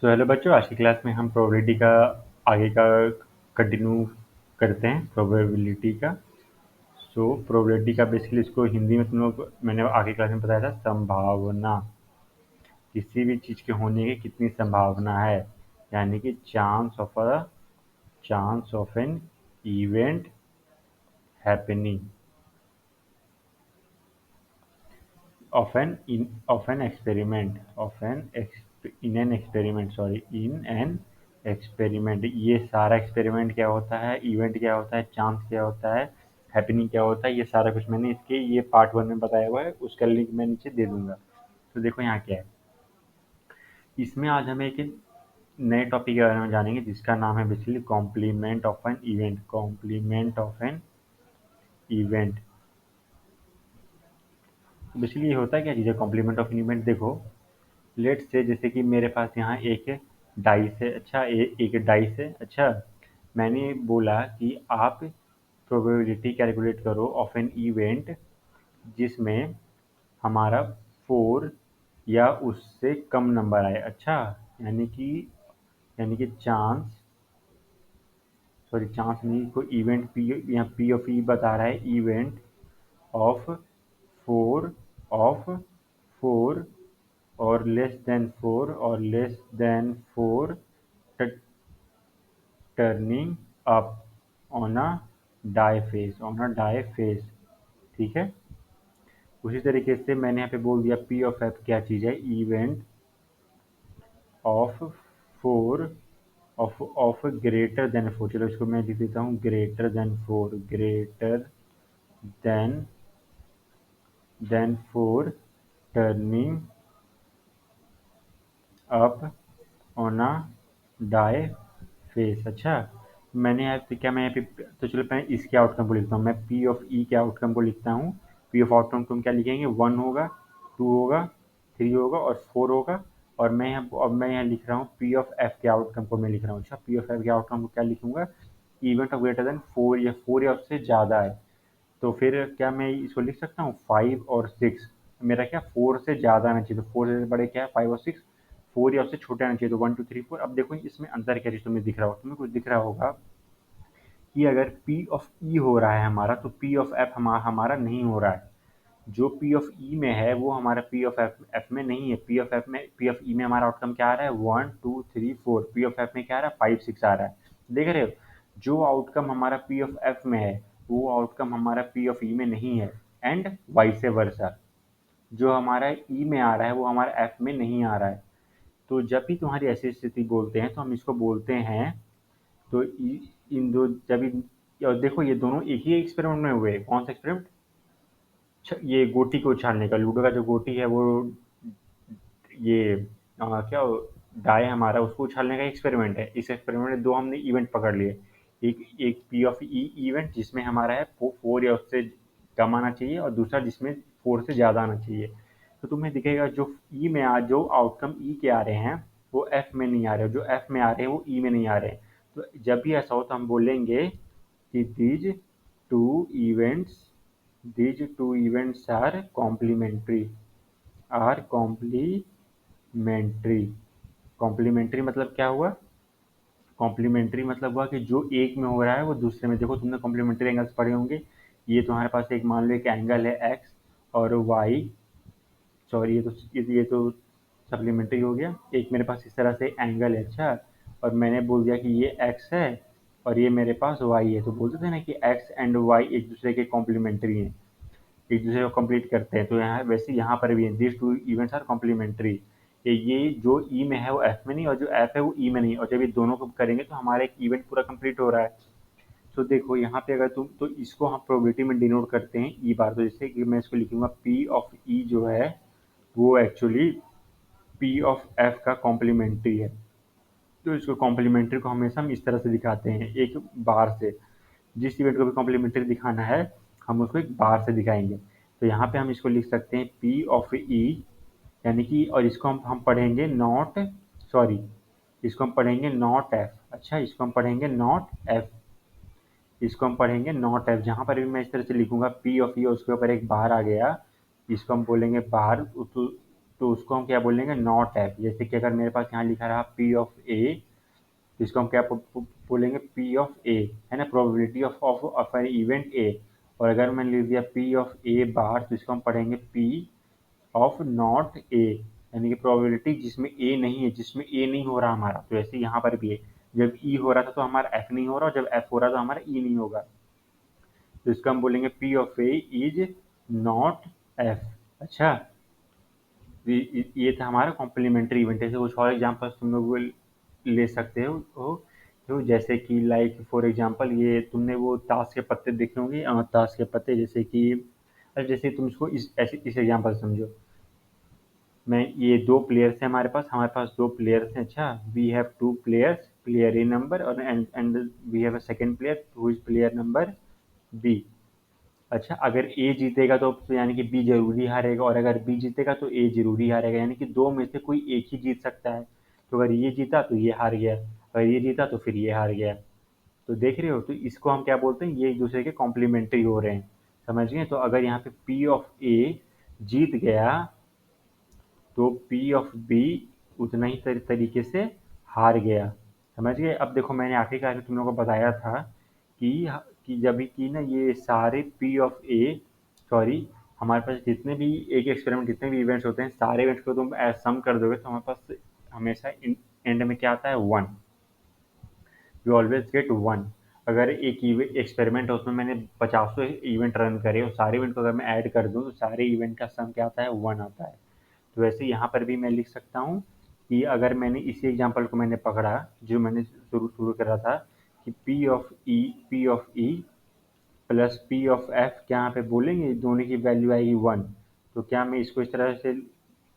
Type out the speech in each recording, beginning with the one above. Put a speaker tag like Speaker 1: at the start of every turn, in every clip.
Speaker 1: Hello बच्चों, आज की क्लास में हम प्रोबेबिलिटी का आगे का कंटिन्यू करते हैं प्रोबेबिलिटी का। प्रोबेबिलिटी का बेसिकली इसको हिंदी में तुम लोग मैंने आगे क्लास में बताया था संभावना। किसी भी चीज़ के होने की कितनी संभावना है, यानी कि chance of an event happening of an experiment of an in an experiment sorry in an experiment. ये सारा एक्सपेरिमेंट क्या होता है, इवेंट क्या होता है, चांस क्या होता है, हैपनिंग क्या होता है, ये सारा कुछ मैंने इसके ये पार्ट 1 में बताया हुआ है। उसका लिंक मैं नीचे दे दूंगा। तो देखो यहाँ क्या है, इसमें आज हम एक नए टॉपिक के बारे में जानेंगे जिसका नाम है basically complement of an event. Complement of an event basically ये होता है क्या चीज़ है कॉम्प्लीमेंट ऑफ एन इवेंट। देखो, लेट्स से जैसे कि मेरे पास यहाँ एक डाइस है। अच्छा, एक डाइस है। अच्छा, मैंने बोला कि आप प्रोबेबिलिटी कैलकुलेट करो ऑफ एन इवेंट जिसमें हमारा 4 या उससे कम नंबर आए। अच्छा, यानी कि चांस, सॉरी चांस नहीं, कोई इवेंट पी, यहाँ पी ऑफ ई बता रहा है, इवेंट ऑफ 4 ऑफ 4 और less than 4 turning up on a die face. ठीक है, उसी तरीके से मैंने यहाँ पे बोल दिया पी ऑफ एफ क्या चीज़ है, event of 4 of greater than 4। चलो इसको मैं लिख देता हूँ greater than 4, greater than 4 turning up on a die face. अच्छा, मैंने यहाँ पे क्या, मैं यहाँ पे तो चलो मैं इसके आउटकम को लिखता हूँ। मैं पी ऑफ ई के आउटकम को लिखता हूँ। पी ऑफ आउटकम तुम क्या लिखेंगे, 1 होगा, 2 होगा, 3 होगा और 4 होगा। और मैं यहाँ लिख रहा हूँ पी ऑफ एफ के आउटकम को मैं लिख रहा हूँ। अच्छा, पी ऑफ एफ के आउटकम को क्या लिखूंगा, इवेंट ऑफ ग्रेटर देन 4 या उससे ज़्यादा है। तो फिर क्या मैं इसको लिख सकता हूँ 5 और 6। मेरा क्या 4 से ज़्यादा आना चाहिए, तो 4 से बड़े क्या है 5 और 6। 4 या उससे छोटे आना चाहिए, तो 1 2 3 4। अब देखो इसमें अंतर क्या चीज़ तुम्हें दिख रहा हो, तुम्हें कुछ दिख रहा होगा कि अगर पी ऑफ ई हो रहा है हमारा, तो पी ऑफ एफ हमारा नहीं हो रहा है। जो पी ऑफ ई में है वो हमारा पी ऑफ एफ में नहीं है। पी ऑफ ई में हमारा आउटकम क्या आ रहा है, 1 2 3 4। पी ऑफ एफ में क्या आ रहा है, 5 6 आ रहा है। देख रहे हो, जो आउटकम हमारा पी ऑफ एफ में है वो आउटकम हमारा पी ऑफ ई में नहीं है, एंड वाइस वर्सा। जो हमारा ई में आ रहा है वो हमारा एफ में नहीं आ रहा है। तो जब भी तुम्हारी ऐसी स्थिति बोलते हैं तो हम इसको बोलते हैं, तो इन दो जब और देखो ये दोनों एक ही एक्सपेरिमेंट में हुए। कौन सा एक्सपेरिमेंट, ये गोटी को उछालने का, लूडो का जो गोटी है वो, ये क्या डाई हमारा उसको उछालने का एक्सपेरिमेंट है। इस एक्सपेरिमेंट में दो हमने इवेंट पकड़ लिए। एक एक पी ऑफ ई इवेंट जिसमें हमारा है 4 या उससे कम आना चाहिए, और दूसरा जिसमें 4 से ज़्यादा आना चाहिए। तो तुम्हें दिखेगा जो ई में जो आउटकम ई के आ रहे हैं वो एफ में नहीं आ रहे, जो एफ में आ रहे हैं वो ई में नहीं आ रहे। तो जब भी ऐसा हो तो हम बोलेंगे कि two events these two events are complementary. Complementary मतलब क्या हुआ, कॉम्प्लीमेंट्री मतलब हुआ कि जो एक में हो रहा है वो दूसरे में। देखो तुमने कॉम्प्लीमेंट्री एंगल्स पढ़े होंगे। ये तुम्हारे पास एक मान लो एक एंगल है एक्स और वाई, सॉरी ये तो सप्लीमेंट्री हो गया। एक मेरे पास इस तरह से एंगल है। अच्छा, और मैंने बोल दिया कि ये एक्स है और ये मेरे पास वाई है, तो बोलते थे ना कि एक्स एंड वाई एक दूसरे के कॉम्प्लीमेंट्री हैं, एक दूसरे को कंप्लीट करते हैं। तो यहाँ वैसे यहाँ पर भी this two events are complementary. ये जो ई में है वो एफ में नहीं, और जो एफ है वो ई में नहीं, और जब ये दोनों को करेंगे तो हमारा एक इवेंट पूरा कंप्लीट हो रहा है। तो देखो यहाँ पे अगर तुम, तो इसको हम प्रोबेबिलिटी में डिनोट करते हैं ई बार। तो जैसे कि मैं इसको लिखूंगा पी ऑफ ई जो है वो एक्चुअली पी ऑफ एफ का कॉम्प्लीमेंट्री है। तो इसको कॉम्प्लीमेंट्री को हमेशा हम इस तरह से दिखाते हैं, एक बार से। जिस इवेंट को भी कॉम्प्लीमेंट्री दिखाना है हम उसको एक बार से दिखाएंगे। तो यहाँ पे हम इसको लिख सकते हैं पी ऑफ ई, यानी कि, और इसको हम पढ़ेंगे नॉट, सॉरी इसको हम पढ़ेंगे नॉट एफ। अच्छा, इसको हम पढ़ेंगे नॉट एफ, इसको हम पढ़ेंगे नॉट एफ। जहाँ पर भी मैं इस तरह से लिखूंगा पी ऑफ ई और उसके ऊपर एक बार आ गया, इसको हम बोलेंगे बार। तो तो उसको हम क्या बोलेंगे, नॉट एफ। जैसे कि अगर मेरे पास यहाँ लिखा रहा पी ऑफ ए, तो इसको हम क्या बोलेंगे, पी ऑफ ए, है ना, probability of an event A. और अगर मैंने लिख दिया पी ऑफ ए बार, तो इसको हम पढ़ेंगे पी ऑफ नॉट ए, यानी कि प्रोबेबिलिटी जिसमें ए नहीं है, जिसमें ए नहीं हो रहा हमारा। तो ऐसे यहाँ पर भी है, जब ई हो रहा था तो हमारा एफ नहीं हो रहा, और जब एफ हो रहा तो हमारा ई नहीं होगा। तो इसका हम बोलेंगे P of A is not F. अच्छा, ये था हमारा कॉम्प्लीमेंट्री इवेंट। ऐसे कुछ और एग्जांपल्स तुम लोग ले सकते हो। तो जैसे कि लाइक फॉर एग्जांपल, ये तुमने वो ताश के पत्ते देखे होंगे, ताश के पत्ते, जैसे कि जैसे तुम इसको इस एग्जांपल समझो। मैं ये दो प्लेयर्स हैं हमारे पास दो प्लेयर्स हैं। अच्छा, we have two players, player A number, और and we have a second player who is player number B. अच्छा, अगर ए जीतेगा तो यानी कि बी जरूरी हारेगा, और अगर बी जीतेगा तो ए जरूरी हारेगा, यानी कि दो में से कोई एक ही जीत सकता है। तो अगर ये जीता तो ये हार गया, अगर ये जीता तो फिर ये हार गया। तो देख रहे हो, तो इसको हम क्या बोलते हैं, ये एक दूसरे के कॉम्प्लीमेंट्री हो रहे हैं। समझ गए। तो अगर यहाँ पे पी ऑफ ए जीत गया, तो पी ऑफ बी उतना ही तरीके से हार गया। समझ गए। अब देखो, मैंने आखिरकार में तुम लोगों को बताया था कि जब कि ना ये सारे पी ऑफ ए, सॉरी, हमारे पास जितने भी एक एक्सपेरिमेंट, जितने भी इवेंट्स होते हैं, सारे इवेंट्स को तुम सम कर दोगे तो हमारे पास हमेशा एंड में क्या आता है, one. You always get one. अगर एक एक्सपेरिमेंट है, उसमें मैंने 50 इवेंट रन करे, और सारे इवेंट को अगर मैं ऐड कर दूं तो सारे इवेंट का सम क्या आता है, वन आता है। तो वैसे यहाँ पर भी मैं लिख सकता हूँ कि अगर मैंने इसी एग्जांपल को मैंने पकड़ा, जो मैंने शुरू शुरू करा था, कि P of E plus P of F, क्या यहाँ पे बोलेंगे दोनों की वैल्यू आएगी वन। तो क्या मैं इसको इस तरह से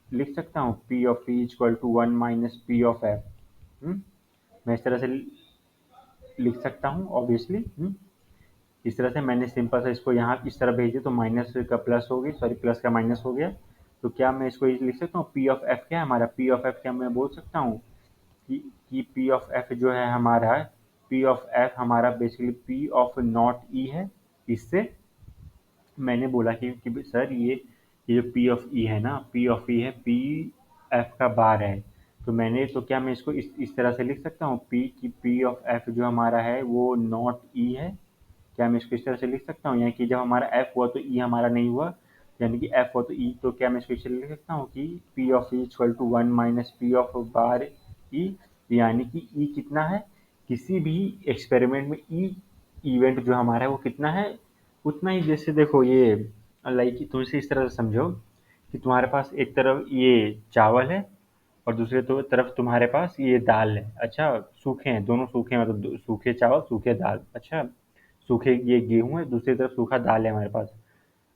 Speaker 1: लिख सकता हूँ, P of E equal to one minus P of F. मैं इस तरह से लिख सकता हूँ ऑब्वियसली। इस तरह से मैंने सिंपल सा इसको यहाँ इस तरह भेज दिया, तो माइनस का प्लस हो गई, सॉरी, प्लस का माइनस हो गया। तो क्या मैं इसको लिख सकता हूँ, पी ऑफ एफ क्या है हमारा, पी ऑफ एफ क्या मैं बोल सकता हूँ कि पी ऑफ एफ जो है हमारा, पी ऑफ एफ हमारा basically P of not E है। इससे मैंने बोला कि सर ये जो पी ऑफ ई है ना, पी ऑफ ई है पी एफ का बार है। तो मैंने तो क्या मैं इसको इस तरह से लिख सकता हूँ, पी ऑफ एफ जो हमारा है वो नॉट ई है। क्या मैं इसको इस तरह से लिख सकता हूँ, यानी कि जब हमारा एफ हुआ तो ई हमारा नहीं हुआ, यानी कि एफ हुआ तो ई। तो क्या मैं इसको इस तरह लिख सकता हूँ कि P of E equal to one minus P of bar E, यानी कि ई कितना है, किसी भी एक्सपेरिमेंट में ई इवेंट जो हमारा है वो कितना है, उतना ही। जैसे देखो, ये लाइक तुम इसे इस तरह से समझो कि तुम्हारे पास एक तरफ ये चावल है, और दूसरे तो तरफ तुम्हारे पास ये दाल है। अच्छा, सूखे हैं, दोनों सूखे हैं, मतलब सूखे चावल सूखे दाल। अच्छा, सूखे ये गेहूं है, दूसरी तरफ सूखा दाल है हमारे पास।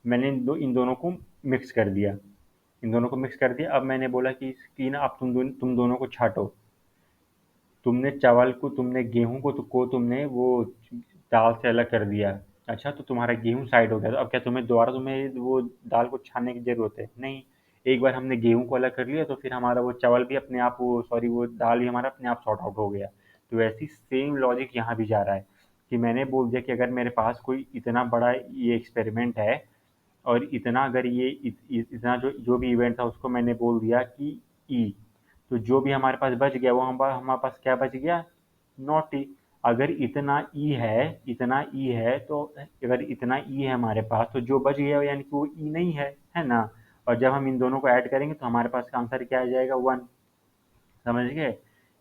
Speaker 1: मैंने इन दोनों को मिक्स कर दिया, इन दोनों को मिक्स कर दिया। अब मैंने बोला कि ना, अब तुम दोनों को छांटो। तुमने चावल को, तुमने गेहूं को तुमने वो दाल से अलग कर दिया। अच्छा, तो तुम्हारा गेहूं साइड हो गया। तो अब क्या तुम्हें वो दाल को छानने की जरूरत है, नहीं। एक बार हमने गेहूं को अलग कर लिया, तो फिर हमारा वो चावल भी अपने आप, वो सॉरी, वो दाल भी हमारा अपने आप सॉर्ट आउट हो गया। तो ऐसी सेम लॉजिक यहाँ भी जा रहा है, कि मैंने बोल दिया कि अगर मेरे पास कोई इतना बड़ा ये एक्सपेरिमेंट है, और इतना अगर ये इतना जो जो भी इवेंट था उसको मैंने बोल दिया कि ई, तो जो भी हमारे पास बच गया वो हमारे पास क्या बच गया, नॉट ई। अगर इतना ई है तो, अगर इतना ई है हमारे पास, तो जो बच गया यानी कि वो ई नहीं है ना। और जब हम इन दोनों को ऐड करेंगे तो हमारे पास का आंसर क्या आ जाएगा, वन। समझ गए।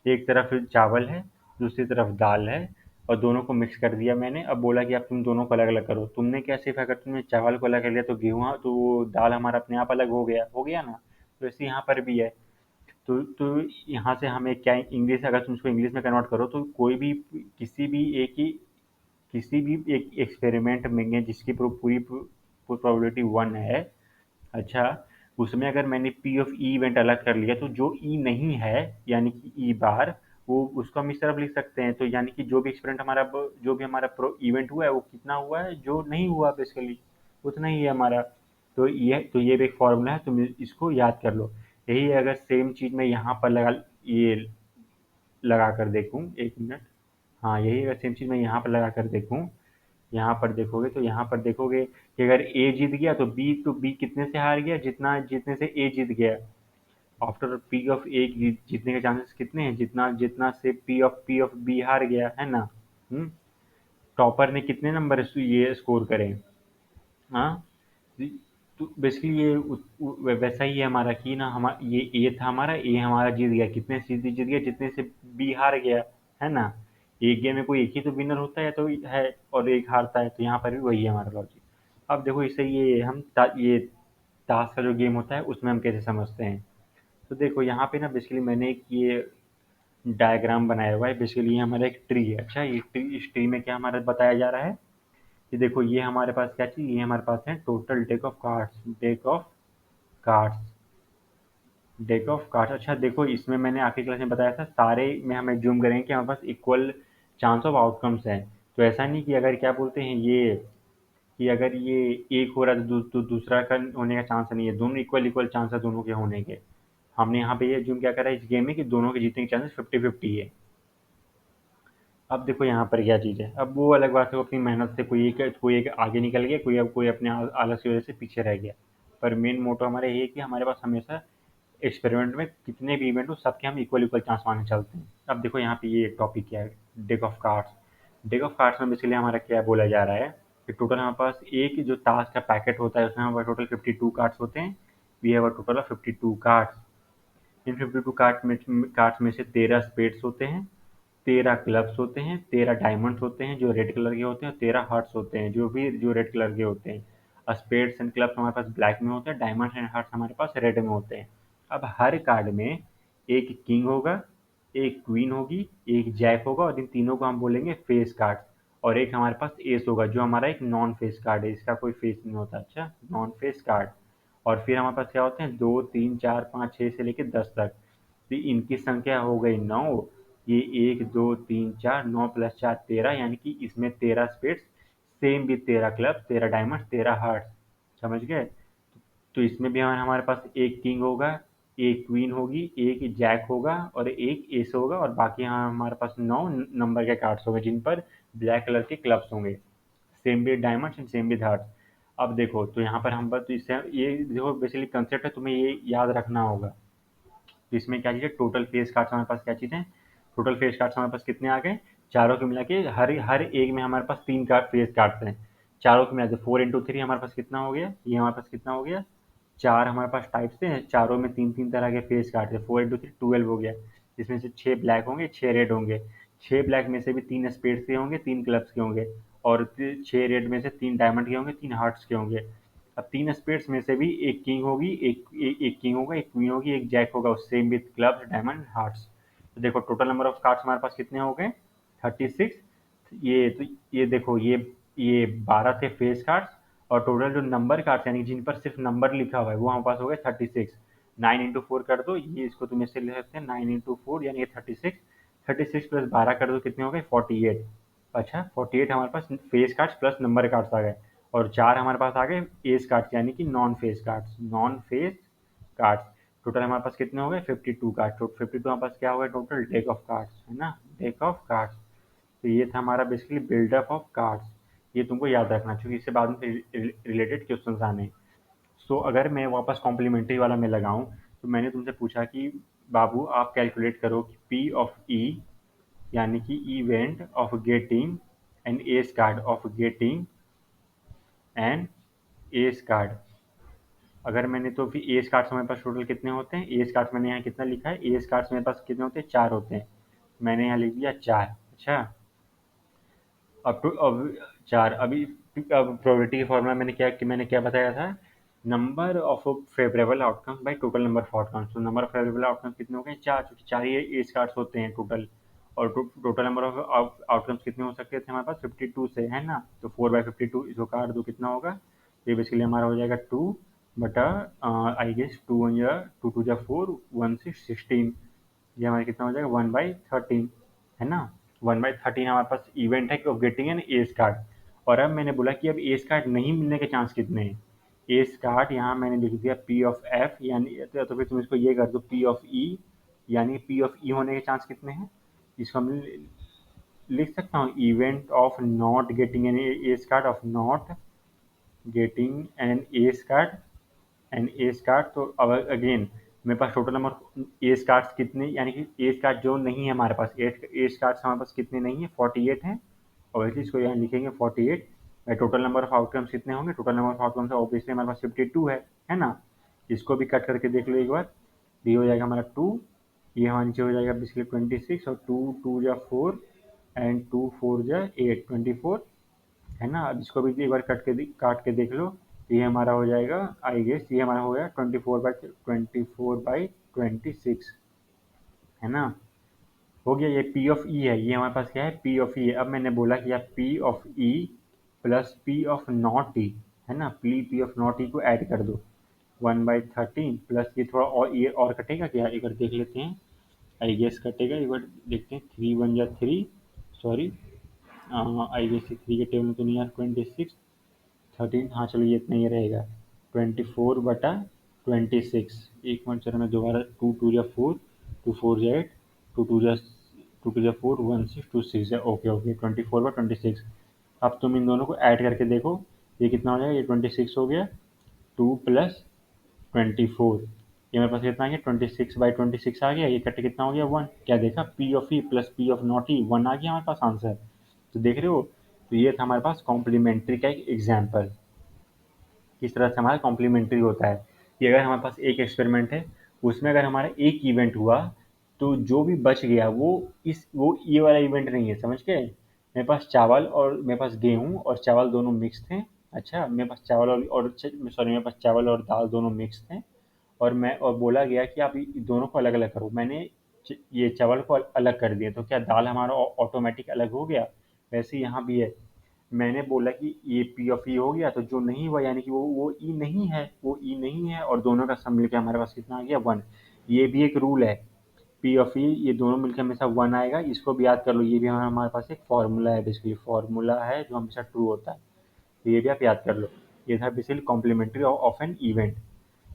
Speaker 1: एक तरफ चावल है, दूसरी तरफ दाल है, और दोनों को मिक्स कर दिया मैंने। अब बोला कि अब तुम दोनों को अलग अलग करो। तुमने क्या, सिर्फ अगर तुमने चावल को अलग कर लिया तो गेहूँ, तो वो दाल हमारा अपने आप अलग हो गया ना। तो ऐसे यहाँ पर भी है। तो यहाँ से हमें क्या, इंग्लिश, अगर तुम इसको इंग्लिश में कन्वर्ट करो तो कोई भी, किसी भी एक ही, किसी भी एक एक्सपेरिमेंट में जिसकी पूरी प्रोबेबिलिटी वन है। अच्छा, उसमें अगर मैंने पी ऑफ ई इवेंट अलग कर लिया, तो जो ई नहीं है, यानी कि ई बार, वो उसको हम इस तरफ लिख सकते हैं। तो यानी कि जो भी एक्सपेरिमेंट हमारा, जो भी हमारा प्रो इवेंट हुआ है वो कितना हुआ है, जो नहीं हुआ बेसिकली उतना ही है हमारा। तो ये भी एक फॉर्मूला है, तुम इसको याद कर लो। यही अगर सेम चीज़ मैं यहाँ पर ये लगा कर देखूँ, एक मिनट। हाँ, यही अगर सेम चीज़ मैं यहाँ पर लगा कर देखूँ, यहाँ पर देखोगे तो यहाँ पर देखोगे कि अगर ए जीत गया तो बी कितने से हार गया, जितने से ए जीत गया। आफ्टर पी ऑफ ए जीतने के चांसेस कितने हैं, जितना जितना से पी ऑफ बी हार गया है ना। हम्म। टॉपर ने कितने नंबर ये स्कोर करे। हाँ। तो बेसिकली ये वैसा ही है हमारा कि ना, हम ये ए था हमारा, ए हमारा जीत गया, कितने से जीत गया, जितने से बी हार गया, है ना। एक गेम में कोई एक ही तो विनर होता है तो है, और एक हारता है, तो यहाँ पर भी वही है हमारा लॉजिक। अब देखो इससे ये ये ताश का जो गेम होता है उसमें हम कैसे समझते हैं। तो देखो यहाँ पे ना बेसिकली मैंने एक ये डायग्राम बनाया हुआ है, बेसिकली ये हमारा एक ट्री है। अच्छा, ये ट्री, इस ट्री में क्या हमारा बताया जा रहा है कि देखो ये हमारे पास क्या चीज़, ये हमारे पास है total deck of cards, cards deck of cards. अच्छा देखो, इसमें मैंने आखिरी क्लास में बताया था, सारे में हमें जूम करेंगे कि हमारे पास इक्वल चांस ऑफ आउटकम्स है। तो ऐसा नहीं कि अगर क्या बोलते हैं ये, कि अगर ये एक हो रहा है तो दूसरा का होने का चांस नहीं है, दोनों इक्वल इक्वल चांस है दोनों के होने के। हमने यहाँ पे ये जूम क्या करा है इस गेम में कि दोनों के जीतने के चांसेस 50-50 है। अब देखो यहाँ पर क्या चीज़ है, अब वो अलग बात है, वो अपनी मेहनत से कोई एक आगे निकल गया, कोई अपने आलस की वजह से पीछे रह गया। पर मेन मोटो हमारा ये है कि हमारे पास हमेशा एक्सपेरिमेंट में कितने भी इवेंट हो सबके हम इक्वल इक्वल चांस माने चलते हैं। अब देखो यहाँ पे ये टॉपिक क्या है, deck of cards. Deck of cards में बेसिकली हमारा क्या बोला जा रहा है कि टोटल हमारे पास एक जो ताश का पैकेट होता है उसमें हमारे टोटल 52 कार्ड्स होते हैं। We have a total of 52 cards. इन 52 कार्ड्स में से 13 स्पेड्स होते हैं, 13 क्लब्स होते हैं, 13 डायमंड्स होते हैं जो रेड कलर के होते हैं, और 13 हार्ट्स होते हैं जो रेड कलर के होते हैं। स्पेड्स एंड क्लब्स हमारे पास ब्लैक में होते हैं, डायमंड्स एंड हार्ट्स हमारे पास रेड में होते हैं। अब हर कार्ड में एक किंग होगा, एक क्वीन होगी, एक जैक होगा, और इन तीनों को हम बोलेंगे फेस कार्ड। और एक हमारे पास एस होगा जो हमारा एक नॉन फेस कार्ड है, इसका कोई फेस नहीं होता। अच्छा, नॉन फेस कार्ड। और फिर हमारे पास क्या होते हैं, 2 3 4 5 6 से लेकर 10 तक। तो इनकी संख्या हो गई 9। ये 1 2 3 4, 9 + 4 13, यानी कि इसमें 13 स्पेड्स, सेम भी 13 क्लब, 13 डायमंड, 13 हार्ट। समझ गए। तो इसमें भी हमारे पास एक किंग होगा, एक क्वीन होगी, एक जैक होगा, और एक एस होगा, और बाकी यहाँ हमारे पास 9 नंबर के कार्ड्स होंगे जिन पर ब्लैक कलर के क्लब्स होंगे, सेम भी डायमंड्स एंड सेम भी हार्ट्स। अब देखो, तो यहाँ पर हम बस, तो इससे ये देखो बेसिकली कंसेप्ट है, तुम्हें ये याद रखना होगा। तो इसमें क्या चीज़ है, टोटल फेस कार्ड्स हमारे पास क्या चीज़ है, टोटल फेस कार्ड्स हमारे पास कितने आ गए, चारों के मिला के हर हर एक में हमारे पास 3 कार्ड फेस कार्ड्स हैं। चारों के मिला के 4 × 3 हमारे पास कितना हो गया, ये हमारे पास कितना हो गया, चार हमारे पास टाइप्स हैं, चारों में तीन तीन तरह के फेस कार्ड्स है, 4 × 3 12 हो गया। जिसमें से 6 ब्लैक होंगे, 6 रेड होंगे। 6 ब्लैक में से भी 3 स्पेड्स के होंगे, 3 क्लब्स के होंगे, और 6 रेड में से 3 डायमंड के होंगे, 3 हार्ट्स के होंगे। अब 3 स्पेड्स में से भी एक किंग होगी, एक किंग होगा, एक क्वीन होगी, एक जैक होगा, same with clubs, diamond, hearts. तो देखो टोटल नंबर ऑफ कार्ड्स हमारे पास कितने हो गए, 36। ये तो ये देखो, ये 12 थे फेस कार्ड्स, और टोटल जो नंबर कार्ड्स यानी जिन पर सिर्फ नंबर लिखा हुआ है वो हमारे पास हो गए 36। 9 × 4 कर दो, ये इसको तुम इससे ले सकते हैं 9 × 4 यानी 36। 36 + 12 कर दो, कितने हो गए, 48। अच्छा, 48 हमारे पास face cards plus number cards आ गए। और 4 हमारे पास आ गए एस कार्ड्स यानी कि नॉन फेस कार्ड्स। टोटल हमारे पास कितने हो गए, 52 कार्ड। 52 हमारे पास क्या हो गया टोटल डेक ऑफ कार्ड्स, है ना, डेक ऑफ कार्ड्स। तो ये था हमारा बेसिकली बिल्डअप ऑफ कार्ड्स। ये तुमको याद रखना, क्योंकि इससे बाद में रिलेटेड क्वेश्चंस आने। सो अगर मैं वापस कॉम्प्लीमेंट्री वाला में लगाऊं, तो मैंने तुमसे पूछा कि बाबू आप कैलकुलेट करो कि पी ऑफ ई, यानी कि event of getting an ace card, of getting an ace card. अगर मैंने, तो फिर एस कार्ड्स हमारे पास टोटल कितने होते हैं, एस कार्ड्स मैंने यहाँ कितना लिखा है, एस कार्ड्स मेरे पास कितने होते हैं, 4 होते हैं। मैंने यहाँ लिख दिया 4। अच्छा, अब 4 अभी। अब प्रोबेबिलिटी के फॉर्मूला मैंने क्या बताया था, number of favourable outcomes by total number of outcomes. तो नंबर ऑफ फेवरेबल आउटकम्स कितने हो गए, 4, क्योंकि 4 ही एज कार्ड्स होते हैं टोटल। और टोटल नंबर ऑफ आउटकम्स कितने हो सकते थे हमारे पास, 52 से, है ना। तो 4/52 इसको काट दो, कितना होगा, ये बेसिकली हमारा हो जाएगा 2 बटा, आई गेस 2 1 6 16। ये हमारा कितना हो जाएगा, 1/13, है ना। 1/13 हमारे पास इवेंट है of getting an ace card. और अब मैंने बोला कि अब एस कार्ड नहीं मिलने के चांस कितने हैं। एस कार्ड यहाँ मैंने लिख दिया पी ऑफ एफ, यानी तो फिर तुम इसको ये कर दो पी ऑफ ई, यानी पी ऑफ ई होने के चांस कितने हैं। इसको हम लिख सकता हूँ, event of not getting an ace card, of not getting an ace card, an ace card. तो अब अगेन मेरे पास टोटल नंबर एज कार्ड्स कितने, यानी कि एज कार्ड जो नहीं है हमारे पास, एज कार्ड्स हमारे पास कितने नहीं है, 48 हैं। ऑब्वियसली इसको यहाँ लिखेंगे 48। टोटल नंबर ऑफ आउटकम्स कितने होंगे, total number of outcomes obviously हमारे पास 52 है ना। इसको भी कट करके देख लो एक बार। ये हो जाएगा हमारा 2, ये हमारे नीचे हो जाएगा बेसिकली 26, और 2 2 जा 4 एंड 2 4 जा 8, 24 है ना। अब इसको भी एक बार काट के देख लो। ये हमारा हो जाएगा, आई गेस ये हमारा हो गया 24/26 है ना। हो गया, ये पी ऑफ ई है, ये हमारे पास क्या है, पी ऑफ ई है। अब मैंने बोला कि आप P of E plus P of not E है ना, पी ऑफ नॉट ई को ऐड कर दो। 1/13 प्लस ये थोड़ा और, ये और कटेगा क्या, एक बार देख लेते हैं। आई गेस कटेगा, एक बार देखते हैं। 3 1 जा 3, सॉरी, आई गेस 3 के टेबल में तो नहीं यार, 26 13, हाँ चलो ये इतना ही रहेगा। 24/26। एक मिनट चलो मैं दोबारा, 2 2 जा 4, 2 4 जा 8, 2 2 जा 4, 1 6 2 6 जा, ओके ओके, 24/26। अब तुम इन दोनों को ऐड करके देखो, ये कितना हो जाएगा, ये 26 हो गया, 2 + 24, ये मेरे पास कितना आ गया, 26/26 आ गया। ये कट कितना हो गया, 1। क्या देखा, P of E plus P of not E 1 आ गया हमारे पास आंसर। तो देख रहे हो, तो ये था हमारे पास कॉम्प्लीमेंट्री का एक एग्जाम्पल, किस तरह से हमारा कॉम्प्लीमेंट्री होता है। कि अगर हमारे पास एक एक्सपेरिमेंट है, उसमें अगर हमारा एक इवेंट हुआ, तो जो भी बच गया वो ये वाला इवेंट नहीं है, समझ गए। मेरे पास चावल और मेरे पास गेहूँ और चावल दोनों मिक्स थे। अच्छा, मेरे पास चावल और सॉरी, मेरे पास चावल और दाल दोनों मिक्स थे। और बोला गया कि आप दोनों को अलग अलग करो। मैंने ये चावल को अलग कर दिया, तो क्या दाल हमारा ऑटोमेटिक अलग हो गया। वैसे यहाँ भी है, मैंने बोला कि ये पी ऑफ ई हो गया, तो जो नहीं हुआ यानी कि वो ई नहीं है, वो ई नहीं है, और दोनों का सम मिलकर हमारे पास कितना आ गया, 1। ये भी एक रूल है, पी ऑफ ई ये दोनों मिलकर हमेशा 1 आएगा। इसको भी याद कर लो, ये भी हमारे पास एक फॉर्मूला है, बेसिकली फॉर्मूला है जो हमेशा ट्रू होता है। तो ये भी आप याद कर लो। ये था basically complementary of an event.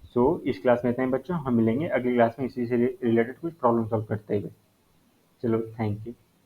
Speaker 1: So इस क्लास में इतना ही बच्चों, हम मिलेंगे अगली क्लास में इसी से रिलेटेड कुछ प्रॉब्लम सॉल्व करते हुए। चलो, थैंक यू।